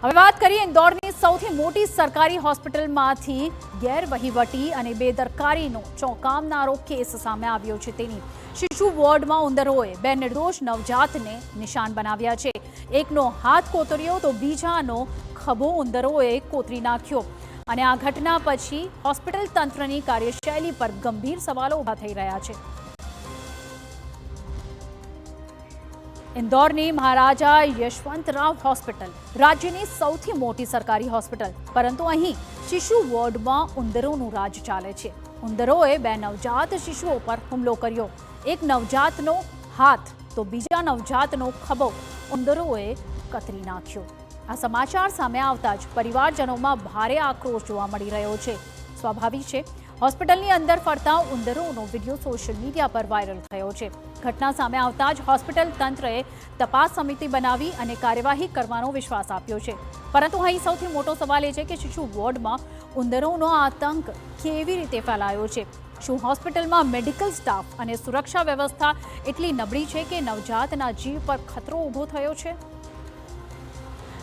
હવે વાત કરીએ ઇન્દોરની સૌથી મોટી સરકારી હોસ્પિટલમાંથી ગેરવહીવટી અને બેદરકારીનો ચોંકાવનારો કેસ સામે આવ્યો છે। તેની શિશુ વોર્ડમાં ઉંદરોએ બે નિર્દોષ નવજાતને નિશાન બનાવ્યા છે। એકનો હાથ કોતર્યો તો બીજાનો ખભો ઉંદરોએ કોતરી નાખ્યો અને આ ઘટના પછી હોસ્પિટલ તંત્રની કાર્યશૈલી પર ગંભીર સવાલો ઊભા થઈ રહ્યા છે। इंदौरनी महाराजा यशवंतराव हॉस्पिटल राज्यनी सौथी मोटी सरकारी हॉस्पिटल, परंतु अहीं शिशु वोर्डमां उंदरोनुं राज चाले छे। उंदरोए बे नवजात शिशुओ पर हुमलो कर्यो। एक नवजातनो हाथ तो बीजा नवजातनो खभो उंदरोए कतरी नाख्यो। आ समाचार सामे आवता ज परिवारजनोमां भारे आक्रोश जोवा मळी रह्यो छे। स्वाभाविक छे, હોસ્પિટલની અંદર ફરતા ઉંદરોનો વિડીયો સોશિયલ મીડિયા પર વાયરલ થયો છે। ઘટના સામે આવતા જ હોસ્પિટલ તંત્રએ તપાસ સમિતિ બનાવી અને કાર્યવાહી કરવાનો વિશ્વાસ આપ્યો છે। પરંતુ અહીં સૌથી મોટો સવાલ એ છે કે શિશુ વોર્ડમાં ઉંદરોનો આતંક કેવી રીતે ફેલાયો છે? શું હોસ્પિટલમાં મેડિકલ સ્ટાફ અને સુરક્ષા વ્યવસ્થા એટલી નબળી છે કે નવજાતના જીવ પર ખતરો ઊભો થયો છે?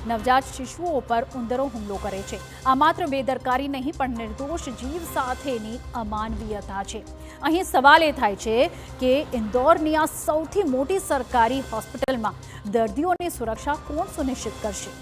નવજાત શિશુઓ પર ઉંદરો હુમલો કરે છે। આ માત્ર બેદરકારી નહીં પણ નિર્દોષ જીવ સાથેની અમાનવીયતા છે। અહીં સવાલ એ થાય છે કે ઇન્દોરની આ સૌથી મોટી સરકારી હોસ્પિટલમાં દર્દીઓની સુરક્ષા કોણ સુનિશ્ચિત કરશે?